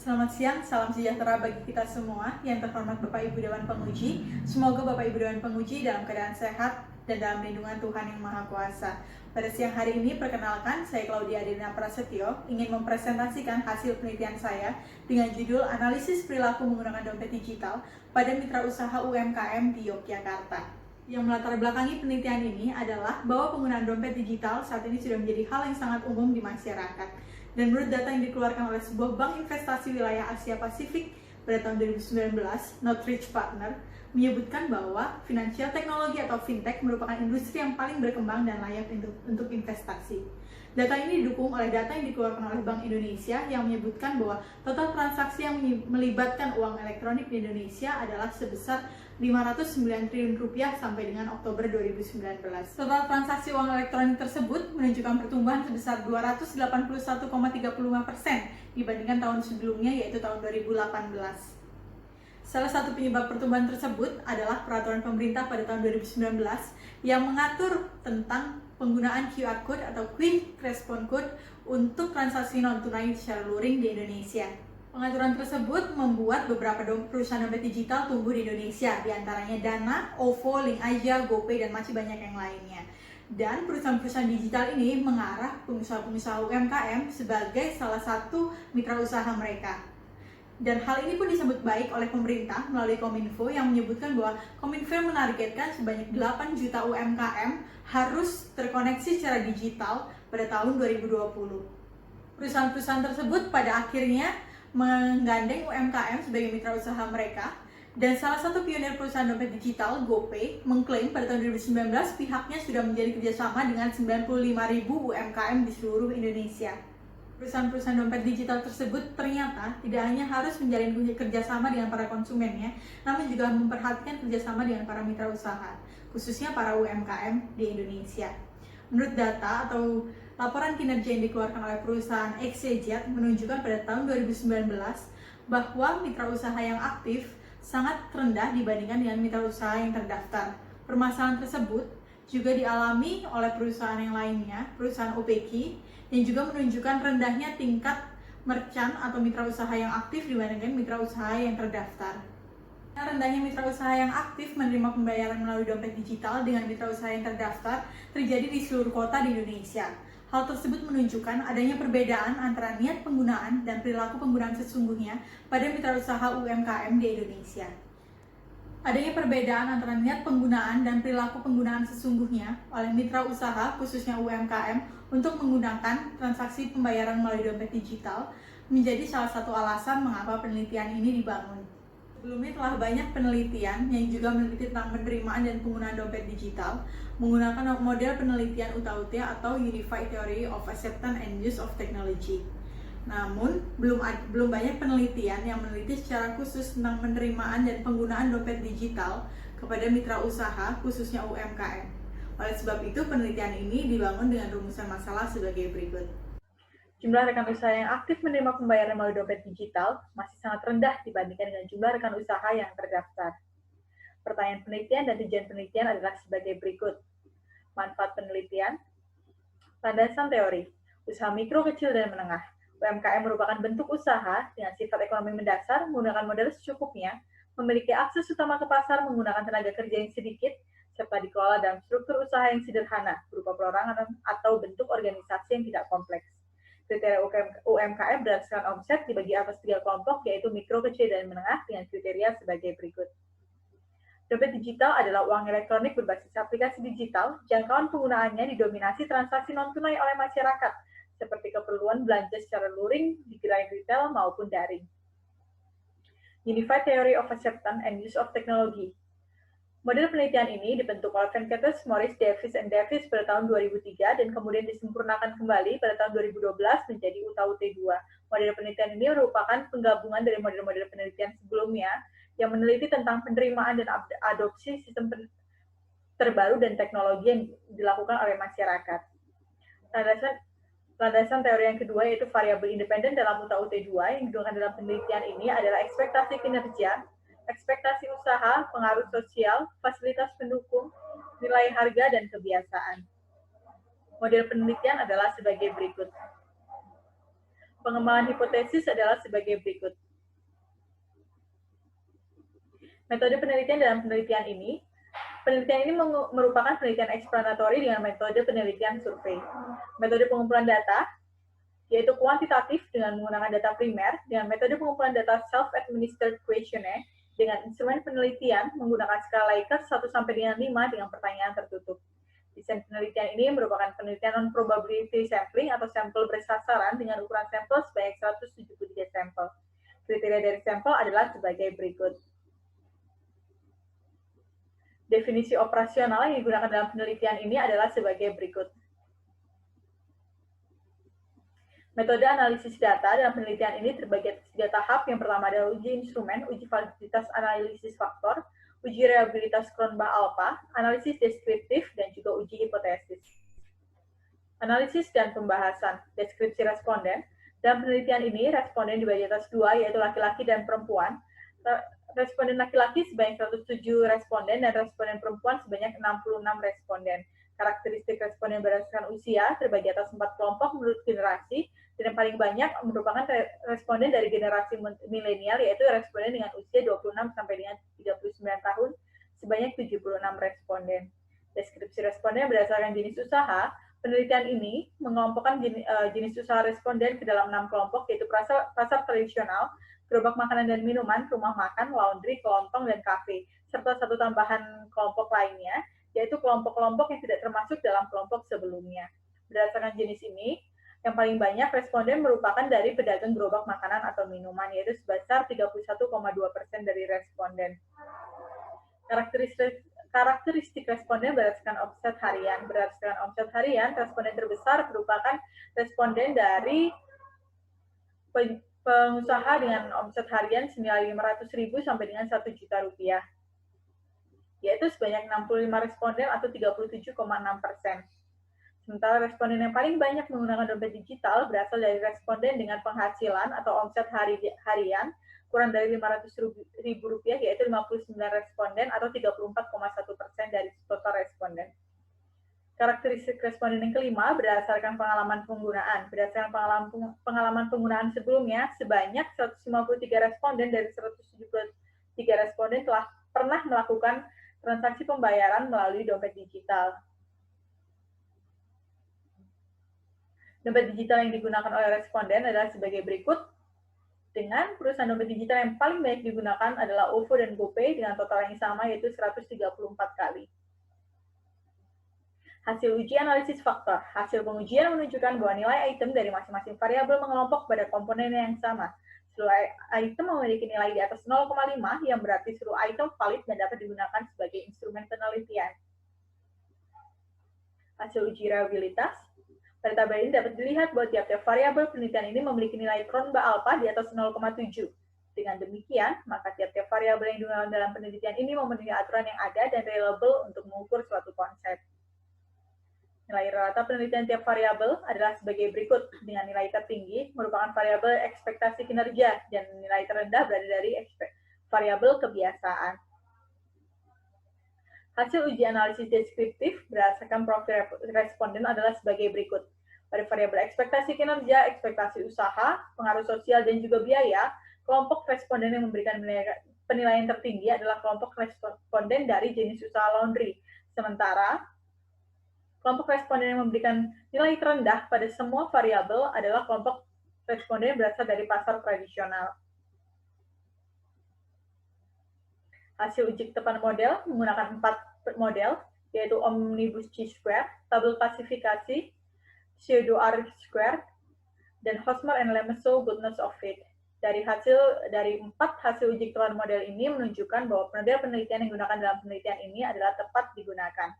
Selamat siang, salam sejahtera bagi kita semua. Yang terhormat Bapak Ibu Dewan Penguji, semoga Bapak Ibu Dewan Penguji dalam keadaan sehat dan dalam lindungan Tuhan Yang Maha Kuasa. Pada siang hari ini, perkenalkan, saya Claudia Adelina Prasetyo ingin mempresentasikan hasil penelitian saya dengan judul Analisis Perilaku Menggunakan Dompet Digital pada Mitra Usaha UMKM di Yogyakarta. Yang melatar belakangi penelitian ini adalah bahwa penggunaan dompet digital saat ini sudah menjadi hal yang sangat umum di masyarakat. Dan menurut data yang dikeluarkan oleh sebuah bank investasi wilayah Asia Pasifik pada tahun 2019, Northridge Partner, menyebutkan bahwa finansial teknologi atau fintech merupakan industri yang paling berkembang dan layak untuk investasi. Data ini didukung oleh data yang dikeluarkan oleh Bank Indonesia yang menyebutkan bahwa total transaksi yang melibatkan uang elektronik di Indonesia adalah sebesar 509 triliun rupiah sampai dengan Oktober 2019. Total transaksi uang elektronik tersebut menunjukkan pertumbuhan sebesar 281,35% dibandingkan tahun sebelumnya, yaitu tahun 2018. Salah satu penyebab pertumbuhan tersebut adalah peraturan pemerintah pada tahun 2019 yang mengatur tentang penggunaan QR Code atau Quick Response Code untuk transaksi non-tunai secara luring di Indonesia. Pengaturan tersebut membuat beberapa perusahaan dompet digital tumbuh di Indonesia, diantaranya Dana, OVO, Link Aja, GoPay, dan masih banyak yang lainnya. Dan perusahaan-perusahaan digital ini mengarah pengusaha-pengusaha UMKM sebagai salah satu mitra usaha mereka. Dan hal ini pun disambut baik oleh pemerintah melalui Kominfo yang menyebutkan bahwa Kominfo menargetkan sebanyak 8 juta UMKM harus terkoneksi secara digital pada tahun 2020. Perusahaan-perusahaan tersebut pada akhirnya menggandeng UMKM sebagai mitra usaha mereka, dan salah satu pionir perusahaan dompet digital, GoPay, mengklaim pada tahun 2019 pihaknya sudah menjadi kerjasama dengan 95.000 UMKM di seluruh Indonesia. Perusahaan-perusahaan dompet digital tersebut ternyata tidak hanya harus menjalin kerjasama dengan para konsumennya, namun juga memperhatikan kerjasama dengan para mitra usaha, khususnya para UMKM di Indonesia. Menurut data atau laporan kinerja yang dikeluarkan oleh perusahaan XYZ menunjukkan pada tahun 2019 bahwa mitra usaha yang aktif sangat rendah dibandingkan dengan mitra usaha yang terdaftar. Permasalahan tersebut juga dialami oleh perusahaan yang lainnya, perusahaan OPK, yang juga menunjukkan rendahnya tingkat merchant atau mitra usaha yang aktif dibandingkan mitra usaha yang terdaftar. Rendahnya mitra usaha yang aktif menerima pembayaran melalui dompet digital dengan mitra usaha yang terdaftar terjadi di seluruh kota di Indonesia. Hal tersebut menunjukkan adanya perbedaan antara niat penggunaan dan perilaku penggunaan sesungguhnya pada mitra usaha UMKM di Indonesia. Adanya perbedaan antara niat penggunaan dan perilaku penggunaan sesungguhnya oleh mitra usaha, khususnya UMKM, untuk menggunakan transaksi pembayaran melalui dompet digital menjadi salah satu alasan mengapa penelitian ini dibangun. Sebelumnya telah banyak penelitian yang juga meneliti tentang penerimaan dan penggunaan dompet digital menggunakan model penelitian UTA-UT atau Unified Theory of Acceptance and Use of Technology. Namun, belum banyak penelitian yang meneliti secara khusus tentang penerimaan dan penggunaan dompet digital kepada mitra usaha, khususnya UMKM. Oleh sebab itu, penelitian ini dibangun dengan rumusan masalah sebagai berikut. Jumlah rekan usaha yang aktif menerima pembayaran melalui dompet digital masih sangat rendah dibandingkan dengan jumlah rekan usaha yang terdaftar. Pertanyaan penelitian dan tujuan penelitian adalah sebagai berikut. Manfaat penelitian, landasan teori, usaha mikro, kecil, dan menengah. UMKM merupakan bentuk usaha dengan sifat ekonomi mendasar, menggunakan modal secukupnya, memiliki akses utama ke pasar menggunakan tenaga kerja yang sedikit, serta dikelola dalam struktur usaha yang sederhana, berupa perorangan atau bentuk organisasi yang tidak kompleks. Kriteria UMKM berdasarkan omset dibagi atas 3 kelompok, yaitu mikro, kecil, dan menengah, dengan kriteria sebagai berikut. Dompet digital adalah uang elektronik berbasis aplikasi digital, jangkauan penggunaannya didominasi transaksi non-tunai oleh masyarakat, seperti keperluan belanja secara luring di gerai retail maupun daring. Unified Theory of Acceptance and Use of Technology. Model penelitian ini dibentuk oleh Venkatesh, Morris, Davis, and Davis pada tahun 2003 dan kemudian disempurnakan kembali pada tahun 2012 menjadi UTA-UT 2. Model penelitian ini merupakan penggabungan dari model-model penelitian sebelumnya yang meneliti tentang penerimaan dan adopsi sistem terbaru dan teknologi yang dilakukan oleh masyarakat. Landasan teori yang kedua yaitu variabel independen dalam UTA-UT 2 yang digunakan dalam penelitian ini adalah ekspektasi kinerja, ekspektasi usaha, pengaruh sosial, fasilitas pendukung, nilai harga, dan kebiasaan. Model penelitian adalah sebagai berikut. Pengembangan hipotesis adalah sebagai berikut. Metode penelitian dalam penelitian ini merupakan penelitian eksplanatori dengan metode penelitian survei. Metode pengumpulan data, yaitu kuantitatif dengan menggunakan data primer, dengan metode pengumpulan data self-administered questionnaire, dengan instrumen penelitian menggunakan skala Likert 1 sampai dengan 5 dengan pertanyaan tertutup. Desain penelitian ini merupakan penelitian non-probability sampling atau sampel bersasaran dengan ukuran sampel sebanyak 173 sampel. Kriteria dari sampel adalah sebagai berikut. Definisi operasional yang digunakan dalam penelitian ini adalah sebagai berikut. Metode analisis data dalam penelitian ini terbagi atas 3 tahap. Yang pertama adalah uji instrumen, uji validitas analisis faktor, uji reliabilitas Cronbach-Alpha, analisis deskriptif, dan juga uji hipotesis. Analisis dan pembahasan deskripsi responden. Dalam penelitian ini, responden dibagi atas 2, yaitu laki-laki dan perempuan. Responden laki-laki sebanyak 107 responden dan responden perempuan sebanyak 66 responden. Karakteristik responden berdasarkan usia terbagi atas 4 kelompok menurut generasi, dan yang paling banyak merupakan responden dari generasi milenial, yaitu responden dengan usia 26 sampai dengan 39 tahun sebanyak 76 responden. Deskripsi responden berdasarkan jenis usaha. Penelitian ini mengelompokkan jenis usaha responden ke dalam 6 kelompok, yaitu pasar tradisional, gerobak makanan dan minuman, rumah makan, laundry, kelontong, dan kafe, serta satu tambahan kelompok lainnya, yaitu kelompok-kelompok yang tidak termasuk dalam kelompok sebelumnya. Berdasarkan jenis ini, yang paling banyak responden merupakan dari pedagang gerobak makanan atau minuman, yaitu sebesar 31,2% dari responden. Karakteristik responden berdasarkan omset harian. Berdasarkan omset harian, responden terbesar merupakan responden dari pengusaha dengan omset harian senilai 500.000 sampai dengan 1 juta rupiah, yaitu sebanyak 65 responden atau 37,6%. Sementara responden yang paling banyak menggunakan dompet digital berasal dari responden dengan penghasilan atau omset harian kurang dari 500.000 rupiah, yaitu 59 responden atau 34,1% dari total responden. Karakteristik responden yang kelima berdasarkan pengalaman penggunaan. Berdasarkan pengalaman penggunaan sebelumnya, sebanyak 153 responden dari 173 responden telah pernah melakukan transaksi pembayaran melalui dompet digital. Dompet digital yang digunakan oleh responden adalah sebagai berikut. Dengan perusahaan dompet digital yang paling banyak digunakan adalah OVO dan GoPay dengan total yang sama, yaitu 134 kali. Hasil uji analisis faktor. Hasil pengujian menunjukkan bahwa nilai item dari masing-masing variabel mengelompok pada komponen yang sama. Seluruh item memiliki nilai di atas 0,5, yang berarti seluruh item valid dan dapat digunakan sebagai instrumen penelitian. Hasil uji reliabilitas. Pada tabel ini dapat dilihat bahwa tiap-tiap variabel penelitian ini memiliki nilai Cronbach-Alpha di atas 0,7. Dengan demikian, maka tiap-tiap variabel yang digunakan dalam penelitian ini memenuhi aturan yang ada dan reliable untuk mengukur suatu konsep. Nilai rata penelitian tiap variabel adalah sebagai berikut. Dengan nilai tertinggi merupakan variabel ekspektasi kinerja dan nilai terendah berada dari variabel kebiasaan. Hasil uji analisis deskriptif berdasarkan profil responden adalah sebagai berikut. Pada variabel ekspektasi kinerja, ekspektasi usaha, pengaruh sosial, dan juga biaya, kelompok responden yang memberikan penilaian tertinggi adalah kelompok responden dari jenis usaha laundry. Sementara kelompok responden yang memberikan nilai terendah pada semua variabel adalah kelompok responden yang berasal dari pasar tradisional. Hasil uji ketepatan model menggunakan 4 model, yaitu Omnibus Chi-square, tabel klasifikasi, pseudo-R-square, dan Hosmer and Lemeso goodness of fit. Dari 4 hasil uji ketepatan model ini menunjukkan bahwa model penelitian yang digunakan dalam penelitian ini adalah tepat digunakan.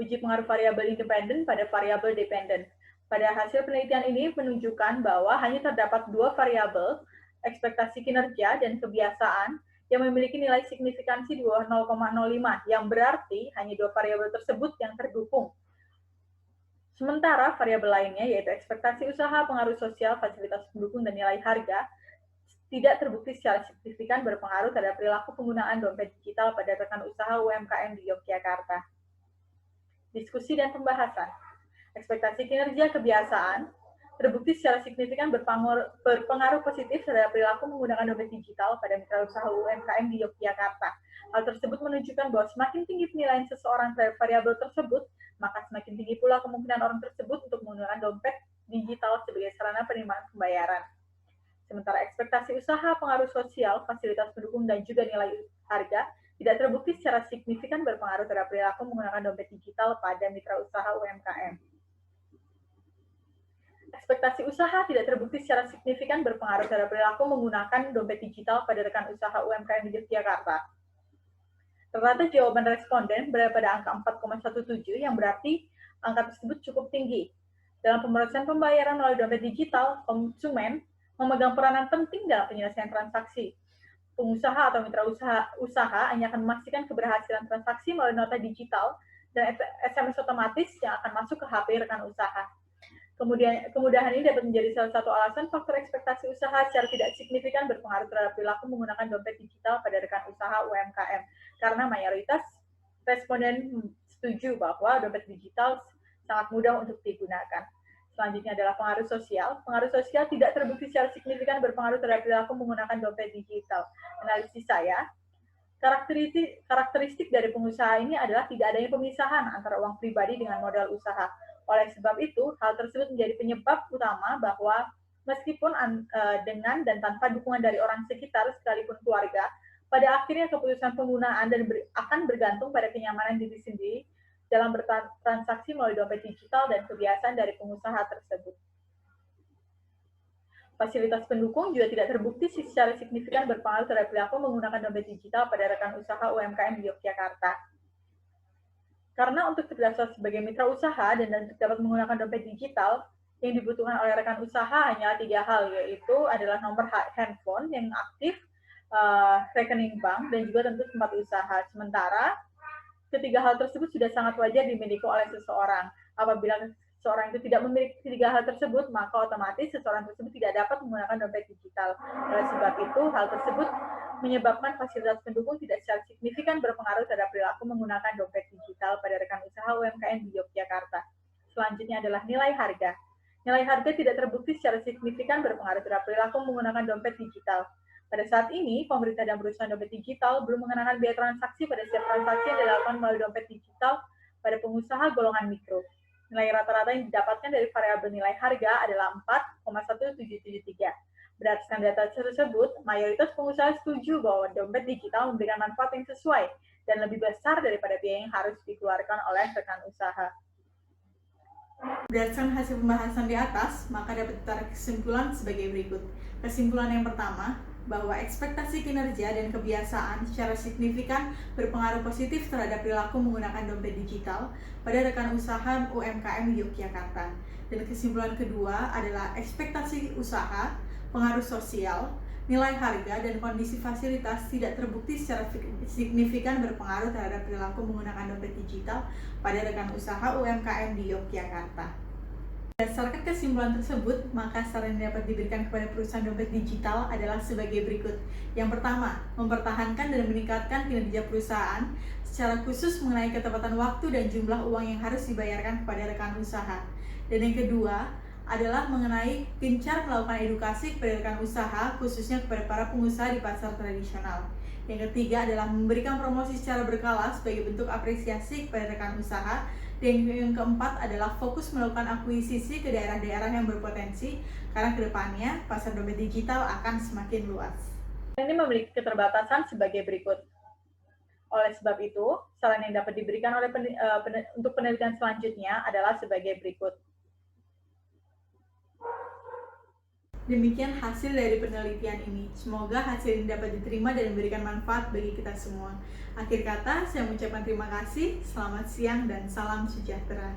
Uji pengaruh variabel independen pada variabel dependen. Pada hasil penelitian ini menunjukkan bahwa hanya terdapat 2 variabel, ekspektasi kinerja dan kebiasaan, yang memiliki nilai signifikansi di bawah 0,05, yang berarti hanya 2 variabel tersebut yang terdukung. Sementara variabel lainnya, yaitu ekspektasi usaha, pengaruh sosial, fasilitas pendukung, dan nilai harga, tidak terbukti secara signifikan berpengaruh terhadap perilaku penggunaan dompet digital pada rekan usaha UMKM di Yogyakarta. Diskusi dan pembahasan. Ekspektasi kinerja kebiasaan terbukti secara signifikan berpengaruh positif terhadap perilaku menggunakan dompet digital pada mitra usaha UMKM di Yogyakarta. Hal tersebut menunjukkan bahwa semakin tinggi penilaian seseorang terhadap variabel tersebut, maka semakin tinggi pula kemungkinan orang tersebut untuk menggunakan dompet digital sebagai sarana penerimaan pembayaran. Sementara ekspektasi usaha, pengaruh sosial, fasilitas pendukung, dan juga nilai harga tidak terbukti secara signifikan berpengaruh terhadap perilaku menggunakan dompet digital pada mitra usaha UMKM. Ekspektasi usaha tidak terbukti secara signifikan berpengaruh terhadap perilaku menggunakan dompet digital pada rekan usaha UMKM di Yogyakarta. Rata-rata jawaban responden berada pada angka 4,17 yang berarti angka tersebut cukup tinggi. Dalam pemrosesan pembayaran melalui dompet digital, konsumen memegang peranan penting dalam penyelesaian transaksi. Pengusaha atau mitra usaha hanya akan memastikan keberhasilan transaksi melalui nota digital dan SMS otomatis yang akan masuk ke HP rekan usaha. Kemudahan ini dapat menjadi salah satu alasan faktor ekspektasi usaha secara tidak signifikan berpengaruh terhadap perilaku menggunakan dompet digital pada rekan usaha UMKM, karena mayoritas responden setuju bahwa dompet digital sangat mudah untuk digunakan. Selanjutnya adalah pengaruh sosial. Pengaruh sosial tidak terbukti secara signifikan berpengaruh terhadap perilaku menggunakan dompet digital. Analisis saya, karakteristik dari pengusaha ini adalah tidak adanya pemisahan antara uang pribadi dengan modal usaha. Oleh sebab itu, hal tersebut menjadi penyebab utama bahwa meskipun dengan dan tanpa dukungan dari orang sekitar sekalipun keluarga, pada akhirnya keputusan penggunaan akan bergantung pada kenyamanan diri sendiri dalam bertransaksi melalui dompet digital dan kebiasaan dari pengusaha tersebut. Fasilitas pendukung juga tidak terbukti secara signifikan berpengaruh terhadap perilaku menggunakan dompet digital pada rekan usaha UMKM di Yogyakarta. Karena untuk terdaftar sebagai mitra usaha dan dapat menggunakan dompet digital, yang dibutuhkan oleh rekan usaha hanyalah 3 hal, yaitu adalah nomor handphone yang aktif, rekening bank, dan juga tentu tempat usaha. Sementara, ketiga hal tersebut sudah sangat wajar dimiliki oleh seseorang. Apabila seseorang itu tidak memiliki 3 hal tersebut, maka otomatis seseorang tersebut tidak dapat menggunakan dompet digital. Oleh sebab itu, hal tersebut menyebabkan fasilitas pendukung tidak secara signifikan berpengaruh terhadap perilaku menggunakan dompet digital pada rekan usaha UMKM di Yogyakarta. Selanjutnya adalah nilai harga. Nilai harga tidak terbukti secara signifikan berpengaruh terhadap perilaku menggunakan dompet digital. Pada saat ini, pemerintah dan perusahaan dompet digital belum mengenakan biaya transaksi pada setiap transaksi yang dilakukan melalui dompet digital pada pengusaha golongan mikro. Nilai rata-rata yang didapatkan dari variabel nilai harga adalah 4,1773. Berdasarkan data tersebut, mayoritas pengusaha setuju bahwa dompet digital memberikan manfaat yang sesuai dan lebih besar daripada biaya yang harus dikeluarkan oleh rekan usaha. Berdasarkan hasil pembahasan di atas, maka dapat ditarik kesimpulan sebagai berikut. Kesimpulan yang pertama, bahwa ekspektasi kinerja dan kebiasaan secara signifikan berpengaruh positif terhadap perilaku menggunakan dompet digital pada rekan usaha UMKM Yogyakarta. Dan kesimpulan kedua adalah ekspektasi usaha, pengaruh sosial, nilai harga, dan kondisi fasilitas tidak terbukti secara signifikan berpengaruh terhadap perilaku menggunakan dompet digital pada rekan usaha UMKM di Yogyakarta. Berdasarkan kesimpulan tersebut, maka saran yang dapat diberikan kepada perusahaan dompet digital adalah sebagai berikut. Yang pertama, mempertahankan dan meningkatkan kinerja perusahaan secara khusus mengenai ketepatan waktu dan jumlah uang yang harus dibayarkan kepada rekan usaha. Dan yang kedua, adalah mengenai gencar melakukan edukasi kepada rekan usaha, khususnya kepada para pengusaha di pasar tradisional. Yang ketiga adalah memberikan promosi secara berkala sebagai bentuk apresiasi kepada rekan usaha. Dan yang keempat adalah fokus melakukan akuisisi ke daerah-daerah yang berpotensi, karena kedepannya pasar dompet digital akan semakin luas. Ini memiliki keterbatasan sebagai berikut. Oleh sebab itu, saran yang dapat diberikan oleh untuk penelitian selanjutnya adalah sebagai berikut. Demikian hasil dari penelitian ini. Semoga hasil ini dapat diterima dan memberikan manfaat bagi kita semua. Akhir kata, saya mengucapkan terima kasih, selamat siang, dan salam sejahtera.